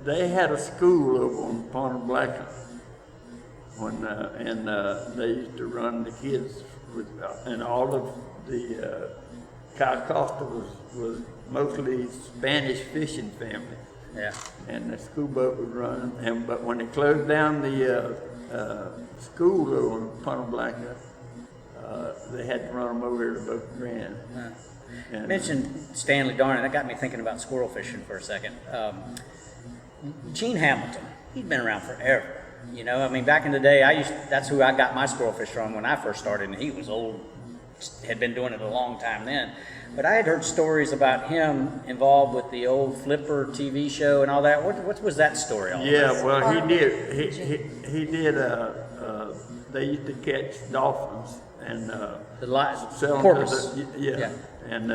they had a school over on Pond Black when they used to run the kids with, and all of the Cal Costa was mostly Spanish fishing family. Yeah. And the school boat would run, but when they closed down the school over on Pond Black, they had to run them over here to Boca Grande. You mentioned Stanley Darnay. That got me thinking about squirrel fishing for a second. Gene Hamilton, he'd been around forever. You know, I mean, back in the day, that's who I got my squirrel fish from when I first started, and he was old, had been doing it a long time then. But I had heard stories about him involved with the old Flipper TV show and all that. What was that story all about? Yeah, well, he did. He did. They used to catch dolphins and sell them porpoise. to the and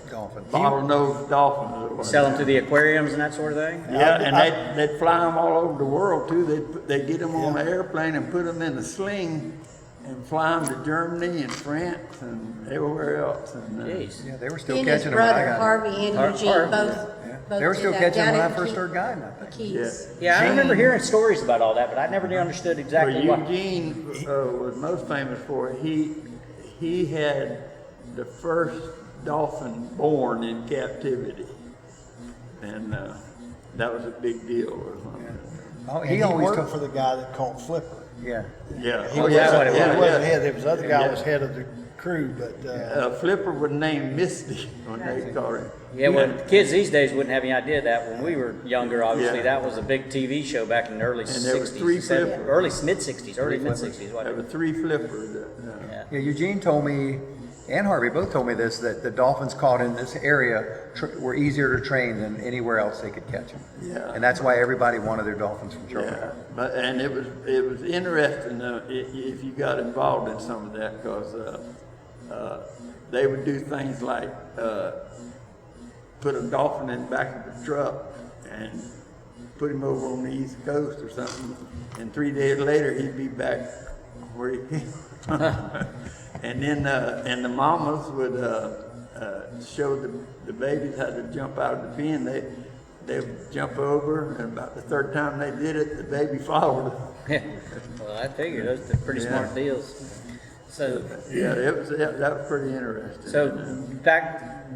Dolphin. bottlenose dolphins. Sell them to the aquariums and that sort of thing? Yeah, and they'd fly them all over the world too. They'd get them on an airplane and put them in a sling and fly them to Germany and France and everywhere else. And, Jeez. Yeah, they were still He and his catching them when I brother got Harvey and Eugene Harvey, both. They were did still that catching them when down I at first the started guiding, I think. Keys. Yeah, I remember hearing stories about all that, but I never understood exactly Well, what. Eugene was most famous for it. He had the first dolphin born in captivity, and that was a big deal. Oh, He he always worked took for the guy that caught Flipper. Yeah. Yeah, Oh, yeah, that's what it He was. wasn't head. There was other guy Yeah. was head of the crew, but Flipper was named Misty when they caught him. Yeah, well, the kids these days wouldn't have any idea that when we were younger, obviously, Yeah. that was a big TV show back in the early And there was 60s, three 70s, flippers. early mid-60s, early mid-60s. There Whatever. were 3 flippers. Yeah, Eugene told me, and Harvey both told me this, that the dolphins caught in this area were easier to train than anywhere else they could catch them. Yeah. And that's why everybody wanted their dolphins from Charlotte. Yeah, but it was interesting if you got involved in some of that, because they would do things like put a dolphin in the back of the truck and put him over on the East Coast or something, and 3 days later he'd be back where he came from. And then and the mamas would show the babies how to jump out of the pen. They would jump over, and about the third time they did it, the baby followed them. Well, I figure those are pretty smart deals. So, Yeah, that was pretty interesting. so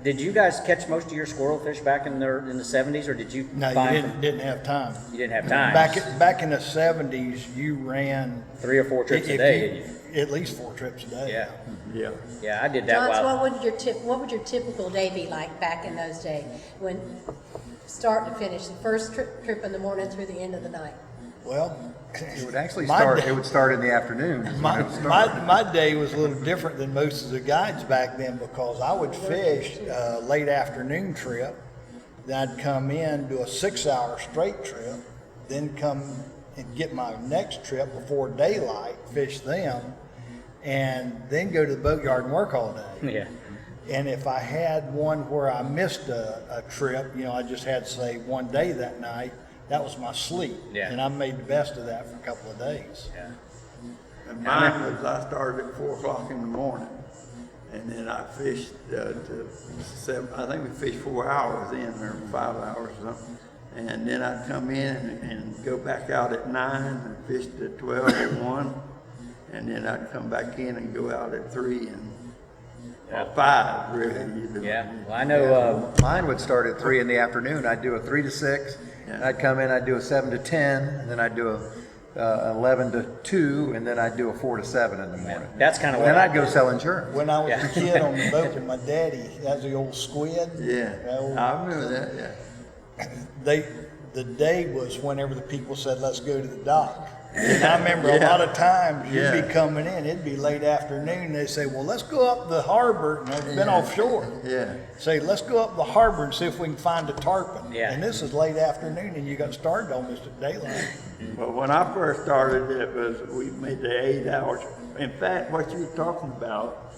did you guys catch most of your squirrel fish back in the 70s, or did you no, find you didn't have time. you didn't have time? Back in the 70s, you ran 3 or 4 trips a if day, you- didn't you? At least 4 trips a day. Yeah. Yeah. Yeah, I did that John, while. what would your typical day be like back in those days, when start to finish, the first trip in the morning through the end of the night? Well, It would actually My start, day- it would start in the afternoon. is when My, it would start. my day was a little different than most of the guides back then, because I would fish a late afternoon trip, then I'd come in, do a 6-hour straight trip, then come and get my next trip before daylight, fish them, and then go to the boatyard and work all day. Yeah. And if I had one where I missed a trip, I just had, say, one day that night, that was my sleep. Yeah. And I made the best of that for a couple of days. Yeah. And mine was, I started at 4 o'clock in the morning, and then I fished to 7. I think we fished 4 hours in, or 5 hours or something. And then I'd come in and go back out at 9 and fish at 12 or 1. And then I'd come back in and go out at 3 and or 5, really. Yeah. Well, I know. Mine would start at 3 in the afternoon. I'd do a 3 to 6. And I'd come in, I'd do a 7 to 10, and then I'd do a 11 to 2, and then I'd do a 4 to 7 in the morning. That's kind of Then what I'd go sell insurance. When I was Yeah. a kid on the boat with my daddy, that was the old squid. Yeah, That old- I remember that, yeah. the day was whenever the people said, let's go to the dock. And I remember a lot of times you'd Yeah. be coming in, it'd be late afternoon, they'd say, well, let's go up the harbor, and I've been offshore. Yeah. Say, let's go up the harbor and see if we can find a tarpon. Yeah. And this is late afternoon, and you got started almost at daylight. Well, when I first started, we made the 8 hours. In fact, what you were talking about,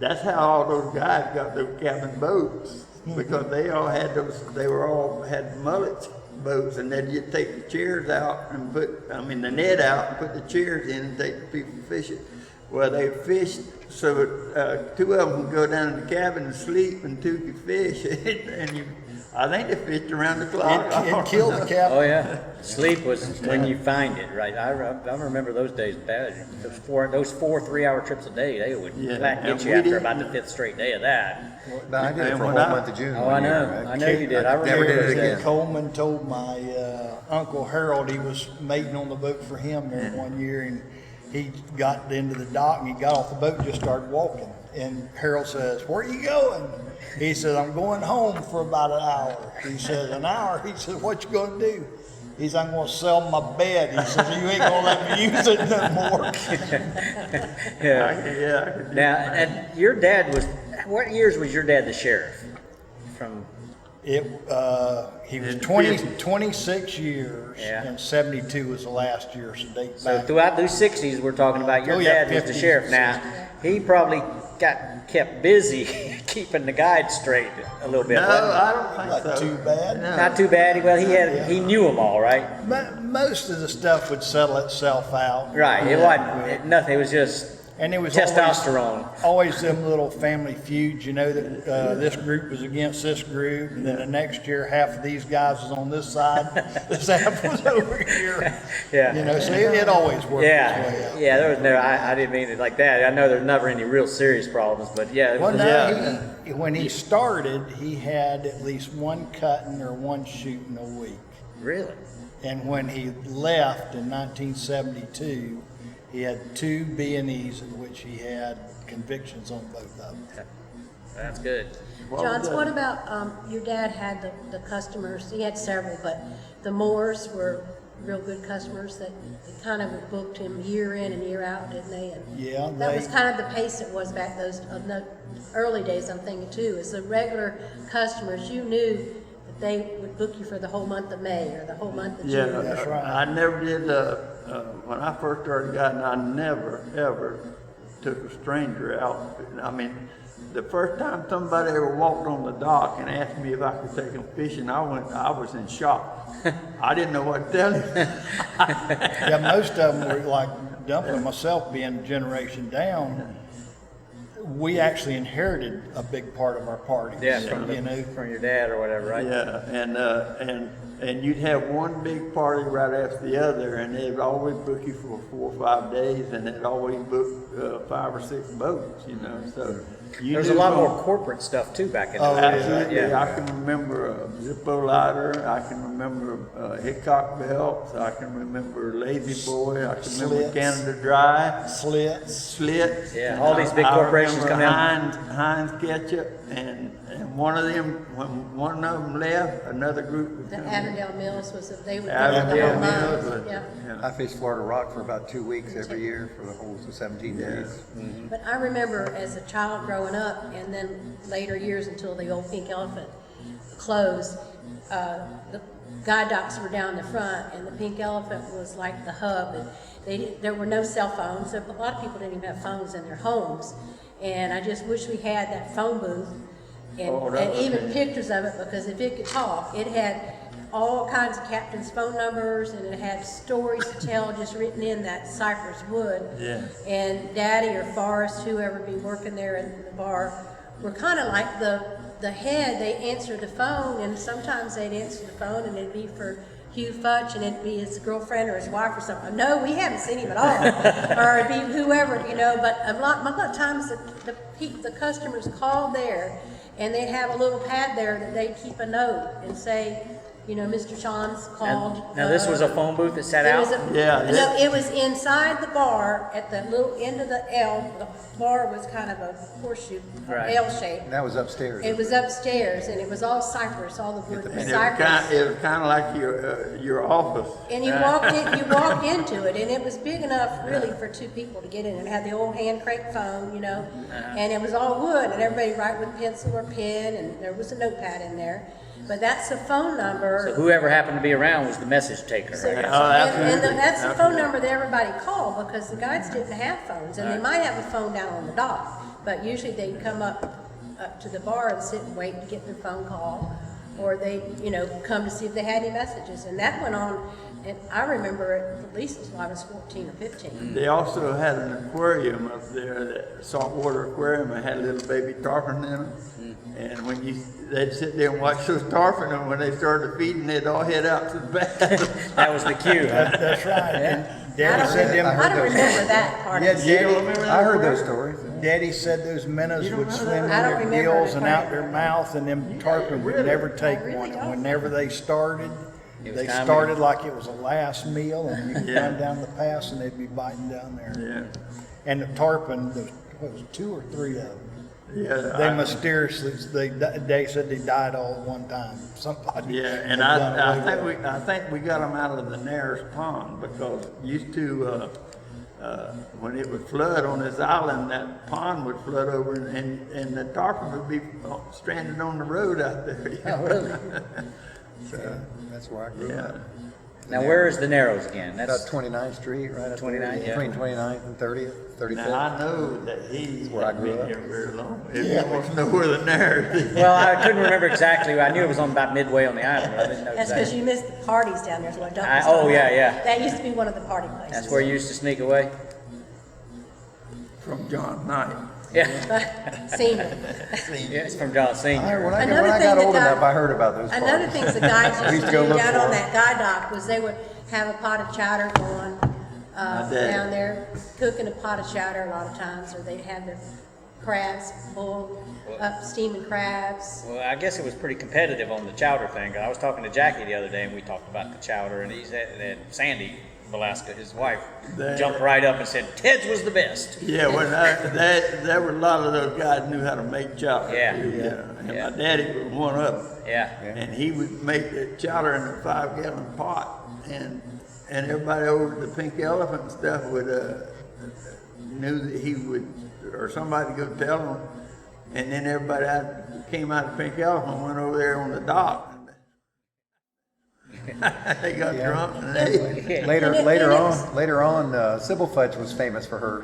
that's how all those guys got those cabin boats, because they all had had mullet boats, and then you'd take the chairs out and the net out and put the chairs in and take the people fishing. Well, they fished so 2 of them could go down in the cabin and sleep, and 2 could fish. And I think they fished around the clock. It killed the captain. Oh, yeah. Sleep was when you find it, right? I remember those days bad. Those four 3-hour trips a day, they would Yeah, get and you we after didn't- about the 5th straight day of that. No, I did it And for a when whole I- month of June. Oh, one I know. year, right? I know you did. I Never did it remember. again. Coleman told my Uncle Harold he was mating on the boat for him there one year, and he got into the dock and he got off the boat and just started walking. And Harold says, "Where are you going?" He says, "I'm going home for about an hour." He says, "An hour?" He says, "What you gonna do?" He says, "I'm gonna sell my bed." He says, "You ain't gonna let me use it no more." Yeah. Yeah, I could do Now, and your dad was, what years was your dad the sheriff? From, He was In 26 years, Yeah. and 72 was the last year, so date so back. throughout those 60s, we're talking about your Oh, yeah, dad was the 50s, sheriff. Now, he probably got kept busy keeping the guide straight a little bit. No, wasn't he? I don't think Not so. too bad. No. Not too bad. Well, he knew them all, right? Most of the stuff would settle itself out. Right. It wasn't nothing. It was just And it was testosterone. Always them little family feuds, you know, that this group was against this group, and then the next year half of these guys was on this side, this half was over here. Yeah. You know, so it always worked its way Yeah, out. yeah. There was no. I didn't mean it like that. I know there's never any real serious problems, but yeah. It Well, was- no, Yeah. when he started, he had at least one cutting or one shooting a week. Really. And when he left in 1972, he had 2 B&Es in which he had convictions on both of them. That's good. Johns, what about, your dad had the customers, he had several, but the Moores were real good customers that kind of booked him year in and year out, didn't they? And Yeah, that was kind of the pace it was back those, of the early days, I'm thinking too, is the regular customers, you knew that they would book you for the whole month of May or the whole month of Yeah, June. That's right. I never did, when I first started guiding, I never, ever took a stranger out. I mean, the first time somebody ever walked on the dock and asked me if I could take them fishing, I was in shock. I didn't know what to tell him. Yeah, most of them were like Dumpling, myself being generation down. We actually inherited a big part of our parties. Yeah, from you know. from your dad or whatever, right? Yeah, and you'd have one big party right after the other, and they'd always book you for 4 or 5 days, and they'd always book 5 or 6 boats, you know, so. There's a lot more corporate stuff too back in the Oh, day. Absolutely, Yeah. I can remember a Zippo lighter, I can remember Hickok belts, I can remember Lazy Boy, I can remember Slits. Canada Dry, Slits. Slits. Yeah, all these big corporations I come remember in. Heinz ketchup, and one of them, when one of them left, another group would The come. Avondale Mills was, they would go Avondale the whole Mills, month, but, yeah. I fished Florida Rock for about 2 weeks every year for the whole 17 days. But I remember as a child growing up, and then later years until the old Pink Elephant closed, the guide docks were down the front, and the Pink Elephant was like the hub. And there were no cell phones, so a lot of people didn't even have phones in their homes. And I just wish we had that phone booth and, Oh, that and would even be- pictures of it, because if it could talk, it had all kinds of captains' phone numbers, and it had stories to tell just written in that cypress wood. Yeah. And Daddy or Forrest, whoever be working there in the bar, were kind of like the head. They answered the phone, and sometimes they'd answer the phone, and it'd be for Hugh Futch, and it'd be his girlfriend or his wife or something. No, we haven't seen him at all. Or it'd be whoever, you know. But a lot of times the customers called there, and they'd have a little pad there that they'd keep a note and say, you know, Mr. Sean's called. Now this was a phone booth that sat It out. was Yeah, no, it was inside the bar at the little end of the L. The bar was kind of a horseshoe, Right. L shape. And that was upstairs. It was upstairs, and it was all cypress, all the wood And cypress. it was kind of like your office. And you walked into it, and it was big enough really for 2 people to get in. It had the old hand crank phone, you know, and it was all wood, and everybody write with pencil or pen, and there was a notepad in there. But that's the phone number. So whoever happened to be around was the message taker, So- right? Oh, and absolutely. that's the phone Absolutely. number that everybody called, because the guides didn't have phones, and they might have a phone down on the dock, but usually they'd come up to the bar and sit and wait to get their phone call, or they, you know, come to see if they had any messages, and that went on. And I remember it at least until I was 14 or 15. They also had an aquarium up there, that saltwater aquarium, that had little baby tarpon in them. And when they'd sit there and watch those tarpon, and when they started feeding, they'd all head out to the back. That was the cue, huh? That's right. And I Daddy don't, said them. I don't remember that part. Yeah, of it. Daddy, I heard those stories. Daddy said those minnows would swim in I don't their remember gills the and part. out their mouth, and them tarpon would never take I really one. And don't. whenever they started, It was they time started like it was a last meal, and you could Yeah. run down the pass, and they'd be biting down there. Yeah, And the tarpon, what was it, 2 or 3 of them? yeah. They mysteriously, they said they died all at one time. Somebody. Yeah, and had done away with it. I think we got them out of the Nares Pond because used to, when it would flood on this island, that pond would flood over and the tarpon would be stranded on the road out there. Oh, really? So that's where I grew Yeah. up. Now, where is the Narrows again? About That's 29th Street, right up 29th, there, yeah. between 29th and 30th, 35th. Now, I know that he where I hadn't grew been up. here very long. If you want to know where the Nares is. well, I couldn't remember exactly. I knew it was on about midway on the island, but I didn't know That's because exactly. you missed the parties down there, is what Doug I- was oh, talking yeah, about. yeah. That used to be one of the party places. That's where you used to sneak away. From John Knight. Yeah, Senior. yeah, it's from John Senior. When I Another got thing that old got- enough, I heard about those Another parties. thing the guys We used used to to go do look down for on 'em. that guy dock was they would have a pot of chowder going, My dad. down there, cooking a pot of chowder a lot of times, or they'd have their crabs boiled up, steaming crabs. Well, I guess it was pretty competitive on the chowder thing. I was talking to Jackie the other day, and we talked about the chowder, and he said that Sandy Velasca, his wife, That- jumped right up and said Ted's was the best. Yeah, when there were a lot of those guys knew how to make chowder. Yeah. too, And Yeah. my daddy was one of them. Yeah. And he would make the chowder in a 5-gallon pot, and everybody over at the Pink Elephant and stuff would knew that he would, or somebody go tell him, and then everybody came out of Pink Elephant and went over there on the dock. They got drunk and ate. Later, And it- later and it's- on, later on, Sybil Fudge was famous for her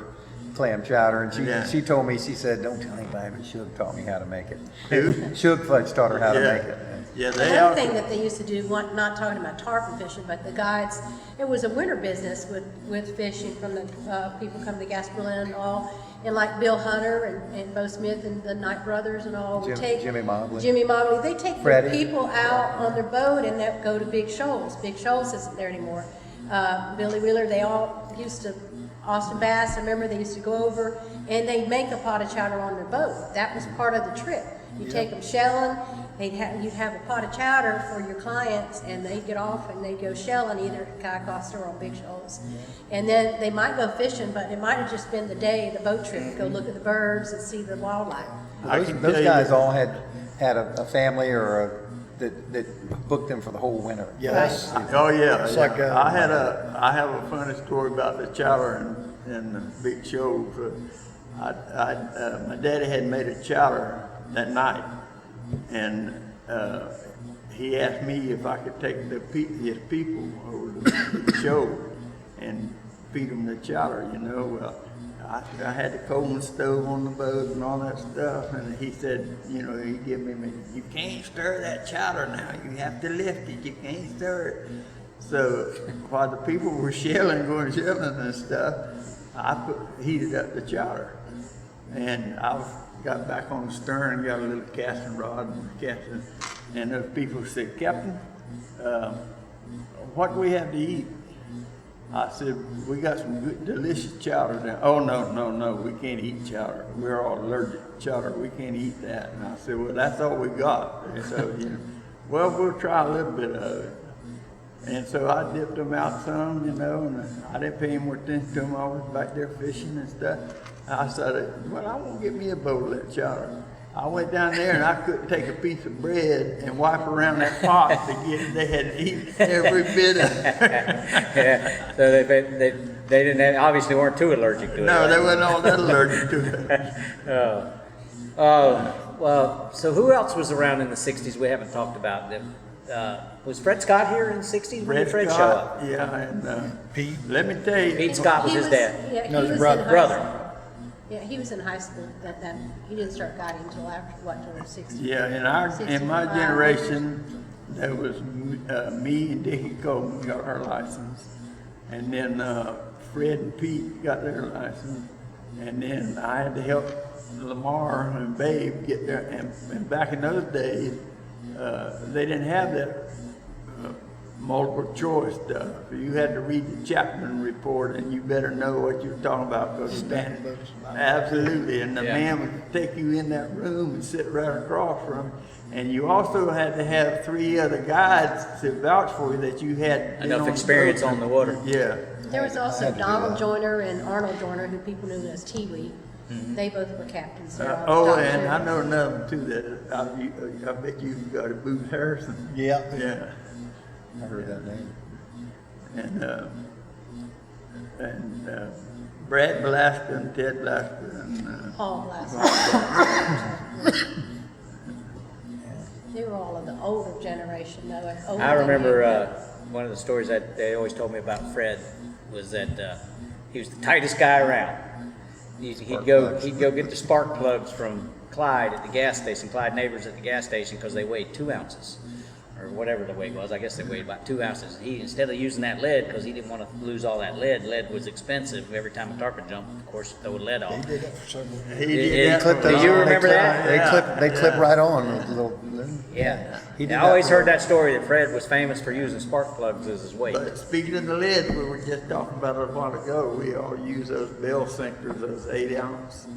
clam chowder, and Yeah. she told me, she said, "Don't tell anybody, but Shug taught me how to make it." Who? Shug Fudge taught her how to Yeah. make it. Yeah, they Another all. thing that they used to do, not talking about tarpon fishing, but the guides, it was a winter business with fishing from the people come to Gasparilla and all. And like Bill Hunter and Bo Smith and the Knight brothers and all would take. Jimmy Mobley. Jimmy Mobley, they take the Freddie. people out on their boat and they go to Big Shoals. Big Shoals isn't there anymore. Billy Wheeler, they all used to, Austin Bass, I remember they used to go over and they'd make a pot of chowder on their boat. That was part of the trip. You take them shelling, you'd have a pot of chowder for your clients, and they'd get off and they'd go shelling either at Kai Costa or on Big Shoals. And then they might go fishing, but it might have just been the day, the boat trip, go look at the birds and see the wildlife. Those guys all had a family or that booked them for the whole winter. Yeah, that's, Oh yeah, It's yeah. like I have a funny story about the chowder and the big shows. My daddy had made a chowder that night, and he asked me if I could take his people over to the show and feed them the chowder. Well, I had the Coleman stove on the boat and all that stuff, and he said, he gave me, you can't stir that chowder now. You have to lift it. You can't stir it. So while the people were going shelling and stuff, I heated up the chowder, and I got back on the stern and got a little casting rod and those people said, "Captain, what do we have to eat?" I said, "We got some good, delicious chowder down." "Oh, no, we can't eat chowder. We're all allergic to chowder. We can't eat that." And I said, "Well, that's all we got." And so, well, we'll try a little bit of it. And so I dipped them out some, and I didn't pay any more attention to them. I was back there fishing and stuff. I said, "Well, I won't get me a bowl of that chowder." I went down there and I couldn't take a piece of bread and wipe around that pot they had eaten every bit of it. Yeah. So they didn't obviously weren't too allergic to it. No, right? they wasn't all that allergic to it. Well, so who else was around in the '60s we haven't talked about? Was Fred Scott here in the '60s? When did Fred show up? Yeah, and Pete. let me tell you, Pete Scott was He his dad. Yeah, No, he his was brother. in high Brother. school. Yeah, he was in high school. That he didn't start guiding until after till the 60s. yeah, in my 65. generation, there was me and Dickie Coleman got our license, and then Fred and Pete got their license, and then I had to help Lamar and Babe get there, and back in those days, they didn't have that multiple choice stuff. You had to read the Chapman report, and you better know what you're talking about. Cause absolutely, and the Yeah. man would take you in that room and sit right across from him. And you also had to have 3 other guides to vouch for you that you had been Enough on the experience boat. on the water. Yeah. There was I also had to do Donald that. Joyner and Arnold Joyner, who people knew as Tiwi. They both were captains there. Oh, Donald and I Joyner. know another one too that I bet you got a Booth Harrison. Yeah. Yeah. I heard that name. And Brad Blaster and Ted Blaster and Paul Blaster. They were all of the older generation, though. older I than remember you. one of the stories that they always told me about Fred was that he was the tightest guy around. He'd go get the spark plugs from Clyde at the gas station, Clyde neighbors at the gas station, because they weighed 2 ounces or whatever the weight was. I guess they weighed about 2 ounces. He, instead of using that lead, because he didn't want to lose all that lead was expensive. Every time a tarpon jumped, of course, throw lead He off. did that for several years. he It- did that. Clip for Do a you long remember time. that? They clip right on with a little. Yeah, He did I that always for- heard that story that Fred was famous for using spark plugs as his weight. But speaking of the lead, we were just talking about it a while ago. We all use those bell sinkers, those 8 ounce,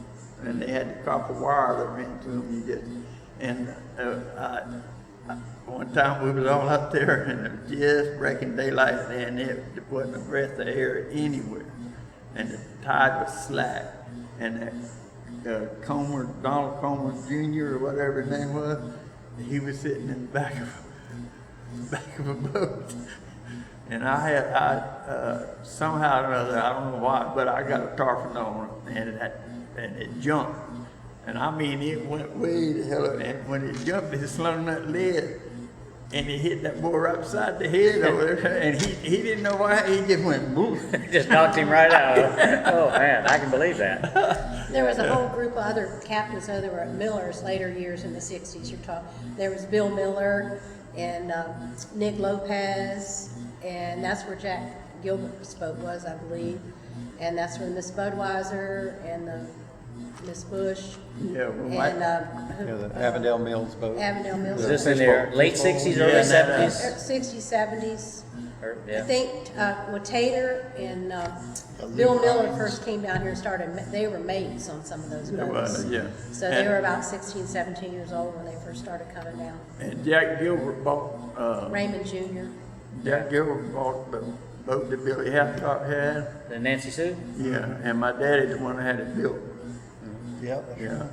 and they had the copper wire that ran to them. You just, and one time we was all up there and it was just breaking daylight, and it wasn't a breath of air anywhere, and the tide was slack, and that Donald Comer Jr. or whatever his name was, he was sitting in the back of a boat. And I somehow or another, I don't know why, but I got a tarpon on it, and it jumped. And I mean, it went way the hell up, and when it jumped, it slung that lead, and it hit that boy right beside the head over there, and he didn't know why, he just went boom. Just knocked him right out. Oh man, I can believe that. There was a whole group of other captains, though, that were at Miller's later years in the 60s. You're talking. There was Bill Miller and Nick Lopez, and that's where Jack Gilbert's boat was, I believe. And that's where Miss Budweiser and Miss Bush Yeah, well, and Yeah, the Avondale Mills boat. Avondale Mills. Was this in their late 60s, early Yeah, 70s? 60s, 70s. Or, I yeah. think when Tater and Bill Miller first came down here and started, they were mates on some of those it boats. was, yeah. So they were about 16, 17 years old when they first started coming down. And Jack Gilbert bought, Raymond Jr. Jack Gilbert bought the boat that Billy Hathcock had. The Nancy Sue? Yeah, and my daddy's the one that had it built. Yep. That's right. Yeah.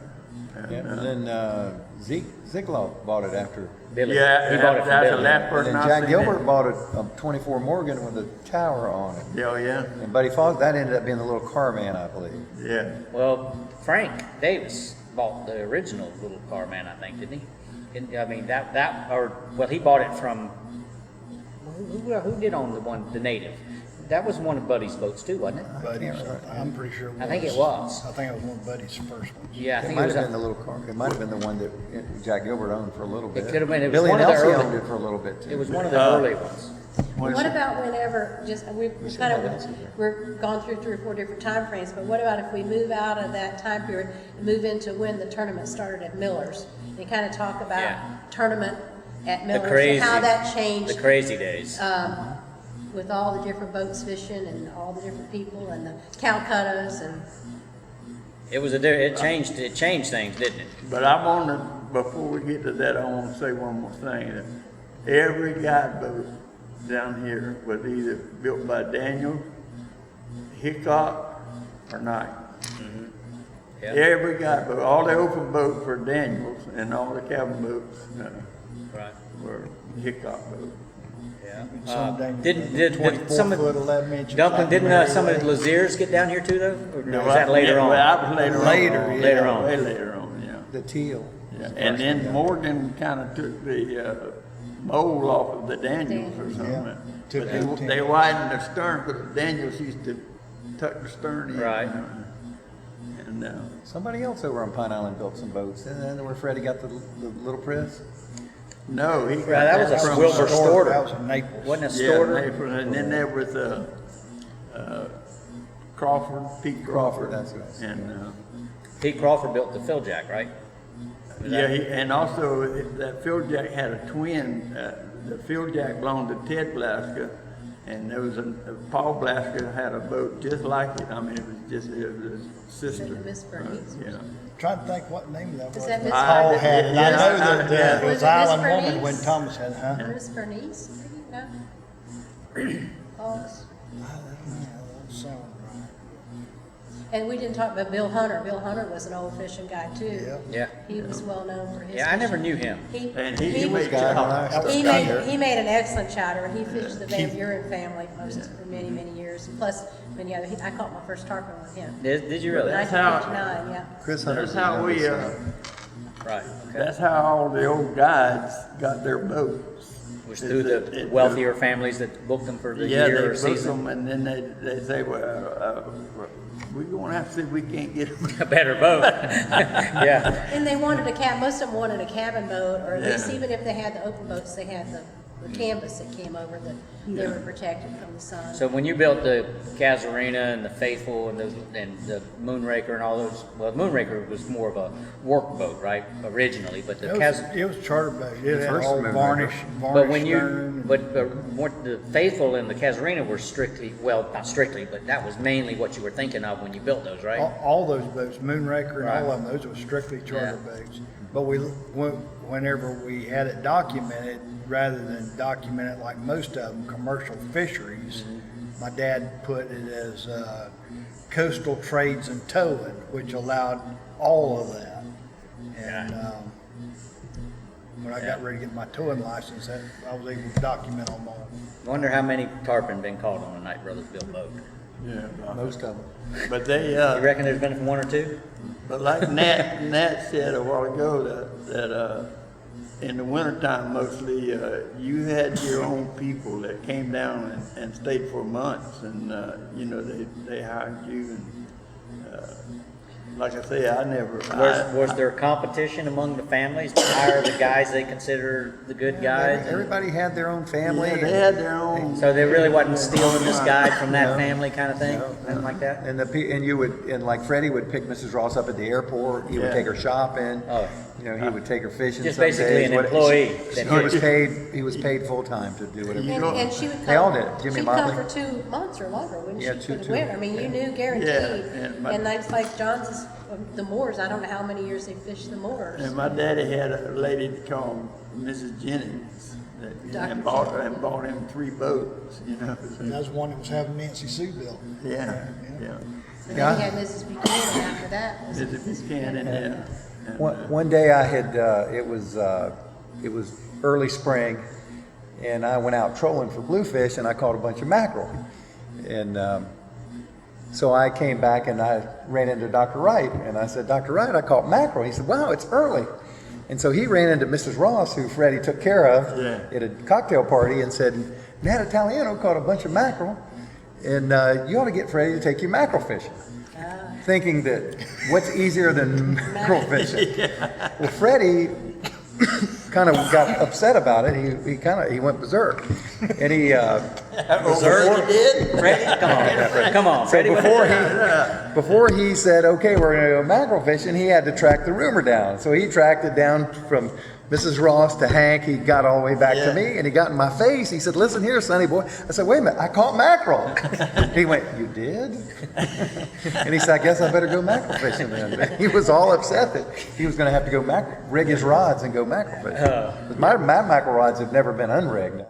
Yeah, and then Zeke Ziegler bought it after. Billy. Yeah, He bought it from that's the Billy. last And person then I Jack seen Gilbert it. bought a 24 Morgan with a tower on it. Yeah, yeah, And Buddy Foss, that ended up being the little car man, I believe. yeah. Well, Frank Davis bought the original little car man, I think, didn't he? I mean, he bought it from, who did own the native? That was one of Buddy's boats too, wasn't it? Buddy's, I'm pretty sure it was. I think it was. I think it was one of Buddy's first ones. Yeah, I It think might it was. have been the little car. It might have been the one that Jack Gilbert owned for a little bit. could have been. It was Billy one and of the Elsie early- owned it for a little bit too. It was one of the early ones. What about whenever, we've gone through 3 or 4 different time frames, but what about if we move out of that time period and move into when the tournament started at Miller's? And kind of talk about Yeah. tournament at The Miller's crazy. and how that changed The crazy days. with all the different boats fishing and all the different people and the Calcuttas and It changed things, didn't it? But I want to, before we get to that, I want to say one more thing. That every guide boat down here was either built by Daniel, Hickok, or Knight. Yeah. Every guide boat, all the open boats were Daniels, and all the cabin boats Right. were Hickok boats. Yeah. Some dang Did 24 some of foot, 11 inches. Duncan? Didn't some of the Mary Laziers get down here too, though? Or No, was that later on? Well, I was later on. Later, yeah. Later on. Way later on, yeah. The teal. Yeah, and then Morgan kind of took the mold off of the Daniels or something. Yeah, took But that they widened the stern, because the Daniels used to tuck the stern in. Right. And Somebody else over on Pine Island built some boats. And then where Freddie got the little press. no, he got that was a from Wilbur Storter. That was in Naples. Wasn't it Yeah, Storter? Naples, and then there was Crawford, Pete Crawford. That's what I said. And Pete Crawford built the Phil Jack, right? Was Yeah, that- and also that Phil Jack had a twin. The Phil Jack belonged to Ted Blasker, and there was Paul Blasker had a boat just like it. I mean, it was his sister. Miss Bernice? Yeah. Trying to think what name that Is was. that Miss Paul Bernice? had it. I Yeah, know that yeah. it Was was it Island Miss Woman Bernice? when Thomas had, huh? Miss Bernice, maybe? No? Paul's. Sound right. And we didn't talk about Bill Hunter. Bill Hunter was an old fishing guy too. Yeah. Yeah. He was well known for his. Yeah, I never fishing. knew him. And he was- made Guy when I chop. started. He made an excellent chowder, and he fished the Van Buren family for many, many years. Plus, many other. I caught my first tarpon with him. Did you really? That's how- 1959, yeah. Chris Hunter's That's how we. the youngest Right. Okay. That's how all the old guides got their boats. Was through the wealthier families that booked them for the Yeah, year they or book season. them, and then they say, well, we're gonna have to see if we can't get them. A better boat. Yeah. And they wanted most of them wanted a cabin boat, or at least Yeah. even if they had the open boats, they had the canvas that came over that they were protected from the sun. So when you built the Casuarina and the Faithful and the Moonraker and all those, well, Moonraker was more of a work boat, right, originally, but the It was charter boat. It had first all Moonraker. varnish but when you, stern. but the Faithful and the Casuarina were strictly, well, not strictly, but that was mainly what you were thinking of when you built those, right? All those boats, Moonraker and Right. all of them, those were strictly charter Yeah. boats. But whenever we had it documented, rather than document it like most of them, commercial fisheries, my dad put it as coastal trades and towing, which allowed all of that. And when I got ready to get my towing license, I was able to document them all. Wonder how many tarpon been caught on a Knight Brothers built boat. Yeah, Most of them. but they, You reckon there's been one or two? but like Nat said a while ago that in the wintertime mostly, you had your own people that came down and stayed for months, and you know they hired you, and like I say, I never. Was there competition among the families to hire the guys they consider the good guys? Everybody had their own family. Yeah, they had their own. So they really wasn't stealing this guide from that family kind of thing, nothing like that? And like Freddie would pick Mrs. Ross up at the airport. He would Yeah. take her shopping. Oh. You know, he would take her fishing. Just some basically days. an employee. He was paid full time to do whatever. And she would come. They all did. Jimmy She'd Motley. come for 2 months or longer, wouldn't Yeah, she, for the two. winter? I mean, you knew guaranteed. Yeah, And that's like John's, the Moors, I don't know how many years they fished the Moors. And my daddy had a lady called Mrs. Jennings Dr. and bought him 3 boats. You know. And that's one that was having Nancy Sue built. Yeah, yeah. And then he had Mrs. Buchanan after that. Mrs. Buchanan, yeah. And, One day I had it was early spring, and I went out trolling for bluefish, and I caught a bunch of mackerel, and so I came back and I ran into Dr. Wright, and I said, Dr. Wright, I caught mackerel. He said, wow, it's early. And so he ran into Mrs. Ross, who Freddie took care of at a cocktail party, and said, Nat Italiano caught a bunch of mackerel, and you ought to get Freddie to take you mackerel fishing. Thinking that what's easier than mackerel fishing? Well, Freddie kind of got upset about it. He went berserk, and he Berserk? Freddie? Come on, so Freddie. before he said, okay, we're going to go mackerel fishing, he had to track the rumor down. So he tracked it down from Mrs. Ross to Hank. He got all the way back to me, and he got in my face. He said, listen here, sonny boy. I said, wait a minute, I caught mackerel. He went, you did? And he said, I guess I better go mackerel fishing then. He was all upset that he was going to have to go rig his rods and go mackerel fishing. My mackerel rods have never been unrigged.